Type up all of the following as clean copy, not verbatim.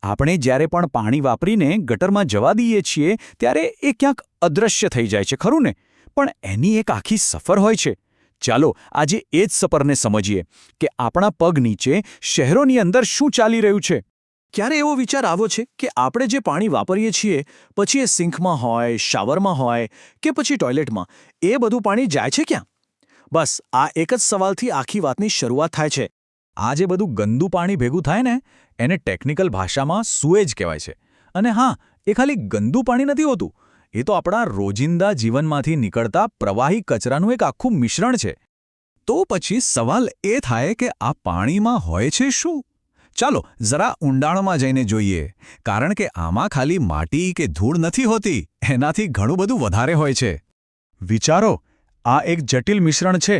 આપણે જ્યારે પણ પાણી વાપરીને ગટરમાં જવા દઈએ છીએ ત્યારે એ ક્યાંક અદૃશ્ય થઈ જાય છે, ખરું ને? પણ એની એક આખી સફર હોય છે. ચાલો આજે એ જ સફરને સમજીએ કે આપણા પગ નીચે શહેરોની અંદર શું ચાલી રહ્યું છે. ક્યારે એવો વિચાર આવ્યો છે કે આપણે જે પાણી વાપરીએ છીએ પછી એ સિંકમાં હોય, શાવરમાં હોય કે પછી ટોયલેટમાં, એ બધું પાણી જાય છે ક્યાં? બસ આ એક જ સવાલથી આખી વાતની શરૂઆત થાય છે. આ જે બધું ગંદુ પાણી ભેગું થાય ને, એને ટેકનિકલ ભાષામાં સુએજ કહેવાય છે. અને હા, એ ખાલી ગંદુ પાણી નથી હોતું, એ તો આપણા રોજિંદા જીવનમાંથી નીકળતા પ્રવાહી કચરાનું એક આખું મિશ્રણ છે. તો પછી સવાલ એ થાય કે આ પાણીમાં હોય છે શું? ચાલો જરા ઊંડાણમાં જઈને જોઈએ, કારણ કે આમાં ખાલી માટી કે ધૂળ નથી હોતી, એનાથી ઘણું બધું વધારે હોય છે. વિચારો, આ એક જટિલ મિશ્રણ છે.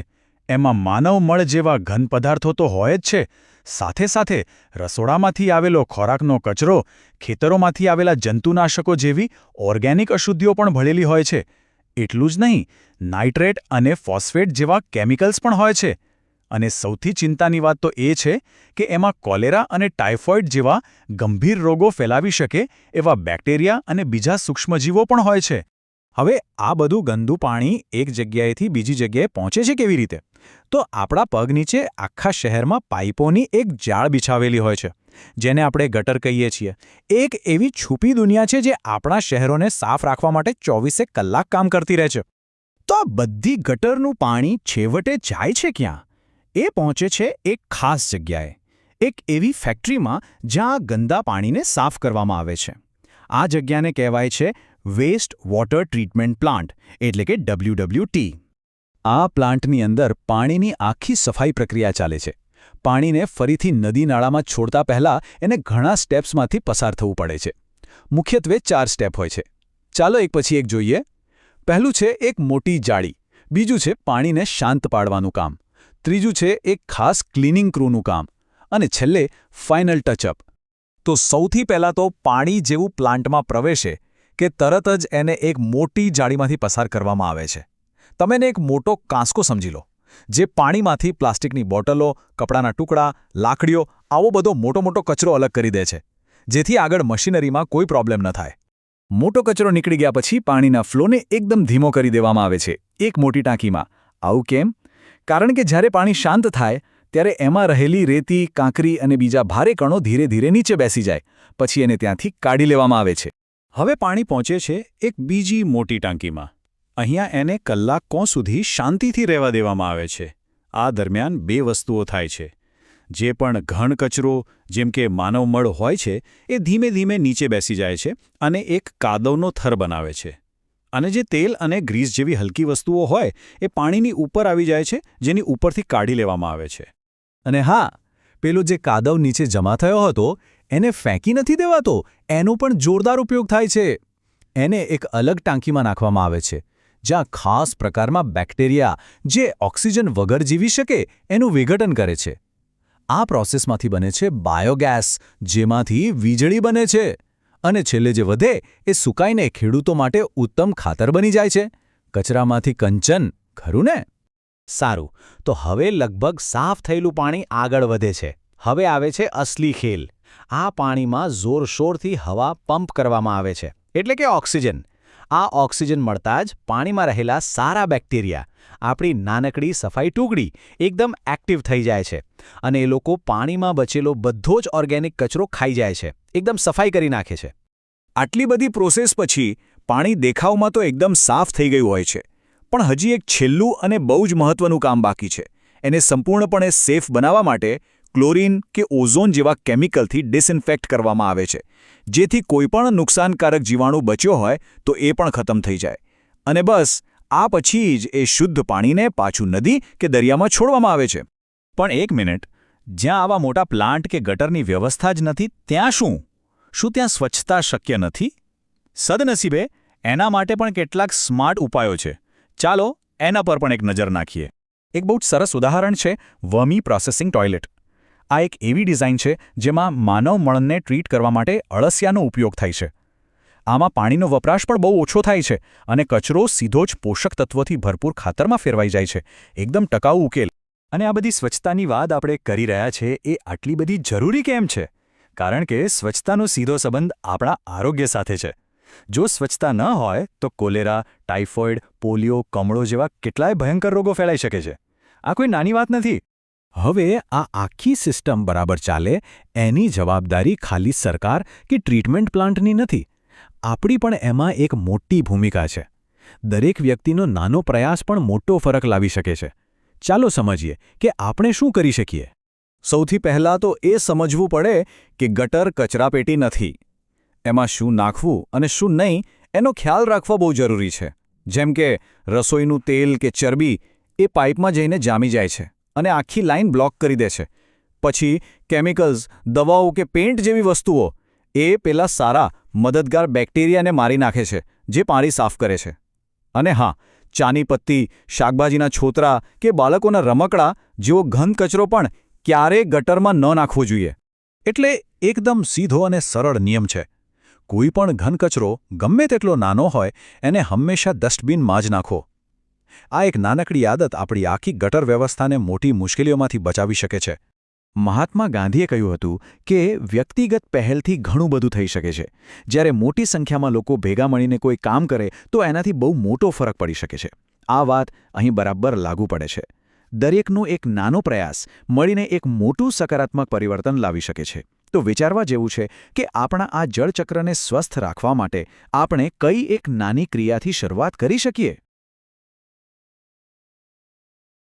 એમાં માનવ મળ જેવા ઘન પદાર્થો તો હોય જ છે, સાથે સાથે રસોડામાંથી આવેલો ખોરાકનો કચરો, ખેતરોમાંથી આવેલા જંતુનાશકો જેવી ઓર્ગેનિક અશુદ્ધિઓ પણ ભળેલી હોય છે. એટલું જ નહીં, નાઇટ્રેટ અને ફોસ્ફેટ જેવા કેમિકલ્સ પણ હોય છે. અને સૌથી ચિંતાની વાત તો એ છે કે એમાં કોલેરા અને ટાઇફોઇડ જેવા ગંભીર રોગો ફેલાવી શકે એવા બેક્ટેરિયા અને બીજા સૂક્ષ્મજીવો પણ હોય છે. હવે આ બધું ગંદુ પાણી એક જગ્યાએથી બીજી જગ્યાએ પહોંચે છે કેવી રીતે? તો આપણા પગ નીચે આખા શહેરમાં પાઇપોની એક જાળ બિછાવેલી હોય છે, જેને આપણે ગટર કહીએ છીએ. એક એવી છુપી દુનિયા છે જે આપણા શહેરોને સાફ રાખવા માટે 24 કલાક કામ કરતી રહે છે. તો આ બધી ગટરનું પાણી છેવટે જાય છે ક્યાં? એ પહોંચે છે એક ખાસ જગ્યાએ, એક એવી ફેક્ટરીમાં જ્યાં આ ગંદા પાણીને સાફ કરવામાં આવે છે. આ જગ્યાને કહેવાય છે વેસ્ટ વોટર ટ્રીટમેન્ટ પ્લાન્ટ, એટલે કે WWT. આ પ્લાન્ટની અંદર પાણીની આખી સફાઈ પ્રક્રિયા ચાલે છે. પાણીને ફરીથી નદી નાળામાં છોડતા પહેલાં એને ઘણા સ્ટેપ્સમાંથી પસાર થવું પડે છે. મુખ્યત્વે 4 સ્ટેપ હોય છે. ચાલો એક પછી એક જોઈએ. પહેલું છે એક મોટી જાળી, બીજું છે પાણીને શાંત પાડવાનું કામ, ત્રીજું છે એક ખાસ ક્લિનિંગ ક્રૂનું કામ, અને છેલ્લે ફાઇનલ ટચઅપ. તો સૌથી પહેલાં તો પાણી જેવું પ્લાન્ટમાં પ્રવેશે કે તરત જ એને એક મોટી જાળીમાંથી પસાર કરવામાં આવે છે. તમે એને એક મોટો કાંસકો સમજી લો, જે પાણીમાંથી પ્લાસ્ટિકની બોટલો, કપડાના ટુકડા, લાકડીઓ, આવો બધો મોટો કચરો અલગ કરી દે છે, જેથી આગળ મશીનરીમાં કોઈ પ્રોબ્લેમ ન થાય. મોટો કચરો નીકળી ગયા પછી પાણીના ફ્લોને એકદમ ધીમો કરી દેવામાં આવે છે એક મોટી ટાંકીમાં. આવું કેમ? કારણ કે જ્યારે પાણી શાંત થાય ત્યારે એમાં રહેલી રેતી, કાંકરી અને બીજા ભારે કણો ધીરે ધીરે નીચે બેસી જાય, પછી એને ત્યાંથી કાઢી લેવામાં આવે છે. હવે પાણી પહોંચે છે એક બીજી મોટી ટાંકીમાં. અહીંયા એને કલાકો સુધી શાંતિથી રહેવા દેવામાં આવે છે. આ દરમિયાન 2 વસ્તુઓ થાય છે. જે પણ ઘન કચરો, જેમ કે માનવ મળ હોય છે, એ ધીમે ધીમે નીચે બેસી જાય છે અને એક કાદવનો થર બનાવે છે. અને જે તેલ અને ગ્રીસ જેવી હલકી વસ્તુઓ હોય એ પાણીની ઉપર આવી જાય છે, જેની ઉપરથી કાઢી લેવામાં આવે છે. અને હા, પેલો જે કાદવ નીચે જમા થયો હતો એને ફેંકી નથી દેવાતો, એનો પણ જોરદાર ઉપયોગ થાય છે. એને એક અલગ ટાંકીમાં નાખવામાં આવે છે, જ્યાં ખાસ પ્રકારમાં બેક્ટેરિયા જે ઓક્સિજન વગર જીવી શકે એનું વિઘટન કરે છે. આ પ્રોસેસમાંથી બને છે બાયોગેસ, જેમાંથી વીજળી બને છે. અને છેલ્લે જે વધે એ સુકાઈને ખેડૂતો માટે ઉત્તમ ખાતર બની જાય છે. કચરામાંથી કંચન, ખરું ને? સારું, તો હવે લગભગ સાફ થયેલું પાણી આગળ વધે છે. હવે આવે છે અસલી ખેલ. આ પાણીમાં જોરશોરથી હવા પંપ કરવામાં આવે છે, એટલે કે ઓક્સિજન. આ ઓક્સિજન મળતા જ પાણીમાં રહેલા સારા બેક્ટેરિયા, આપણી નાનકડી સફાઈ ટુકડી, એકદમ એક્ટિવ થઈ જાય છે અને એ લોકો પાણીમાં બચેલો બધો જ ઓર્ગેનિક કચરો ખાઈ જાય છે, એકદમ સફાઈ કરી નાખે છે. આટલી બધી પ્રોસેસ પછી પાણી દેખાવમાં તો એકદમ સાફ થઈ ગયું હોય છે, પણ હજી એક છેલ્લું અને બહુ જ મહત્વનું કામ બાકી છે. એને સંપૂર્ણપણે સેફ બનાવવા માટે ક્લોરીન કે ઓઝોન જેવા કેમિકલથી ડિસઇન્ફેક્ટ કરવામાં આવે છે, જેથી કોઈપણ નુકસાનકારક જીવાણુ બચ્યો હોય તો એ પણ ખતમ થઈ જાય. અને બસ આ પછી જ એ શુદ્ધ પાણીને પાછું નદી કે દરિયામાં છોડવામાં આવે છે. પણ એક મિનિટ, જ્યાં આવા મોટા પ્લાન્ટ કે ગટરની વ્યવસ્થા જ નથી ત્યાં શું? શું ત્યાં સ્વચ્છતા શક્ય નથી? સદનસીબે એના માટે પણ કેટલાક સ્માર્ટ ઉપાયો છે. ચાલો એના પર પણ એક નજર નાખીએ. એક બહુ જ સરસ ઉદાહરણ છે વર્મી પ્રોસેસિંગ ટોયલેટ. આ એક એવી ડિઝાઇન છે જેમાં માનવ મળને ટ્રીટ કરવા માટે અળસિયાનો ઉપયોગ થાય છે. આમાં પાણીનો વપરાશ પણ બહુ ઓછો થાય છે અને કચરો સીધો જ પોષક તત્વોથી ભરપૂર ખાતરમાં ફેરવાઈ જાય છે. એકદમ ટકાઉ ઉકેલ. અને આ બધી સ્વચ્છતાની વાત આપણે કરી રહ્યા છે એ આટલી બધી જરૂરી કેમ છે? કારણ કે સ્વચ્છતાનો સીધો સંબંધ આપણા આરોગ્ય સાથે છે. જો સ્વચ્છતા ન હોય તો કોલેરા, ટાઇફોઇડ, પોલિયો, કમળો જેવા કેટલાય ભયંકર રોગો ફેલાઈ શકે છે. આ કોઈ નાની વાત નથી. હવે આ આખી સિસ્ટમ બરાબર ચાલે એની જવાબદારી ખાલી સરકાર કે ટ્રીટમેન્ટ પ્લાન્ટની નથી. આપણી પણ એમાં એક મોટી ભૂમિકા છે. દરેક વ્યક્તિનો નાનો પ્રયાસ પણ મોટો ફરક લાવી શકે છે. ચાલો સમજીએ કે આપણે શું કરી શકીએ. સૌથી પહેલાં તો એ સમજવું પડે કે ગટર કચરાપેટી નથી. એમાં શું નાખવું અને શું નહીં એનો ખ્યાલ રાખવો બહુ જરૂરી છે. જેમ કે રસોઈનું તેલ કે ચરબી એ પાઇપમાં જઈને જામી જાય છે અને આખી લાઇન બ્લોક કરી દે છે. પછી કેમિકલ્સ, દવાઓ કે પેઇન્ટ જેવી વસ્તુઓ એ પેલા સારા મદદગાર બેક્ટેરિયાને મારી નાખે છે જે પાણી સાફ કરે છે. અને હા, ચાની પત્તી, શાકભાજીના છોતરા કે બાળકોના રમકડા જેવો ઘન કચરો પણ ક્યારેય ગટરમાં ન નાખવો જોઈએ. એટલે એકદમ સીધો અને સરળ નિયમ છે. કોઈ પણ ઘન કચરો ગમે તેટલો નાનો હોય એને હંમેશા ડસ્ટબિનમાં જ નાખો. આ એક નાનકડી આદત આપણી આખી ગટર વ્યવસ્થાને મોટી મુશ્કેલીઓમાંથી બચાવી શકે છે. મહાત્મા ગાંધીએ કહ્યું હતું કે વ્યક્તિગત પહેલથી ઘણું બધું થઈ શકે છે. જ્યારે મોટી સંખ્યામાં લોકો ભેગા મળીને કોઈ કામ કરે તો એનાથી બહુ મોટો ફરક પડી શકે છે. આ વાત અહીં બરાબર લાગુ પડે છે. દરેકનો એક નાનો પ્રયાસ મળીને એક મોટું સકારાત્મક પરિવર્તન લાવી શકે છે. તો વિચારવા જેવું છે કે આપણા આ જળચક્રને સ્વસ્થ રાખવા માટે આપણે કઈ એક નાની ક્રિયાથી શરૂઆત કરી શકીએ.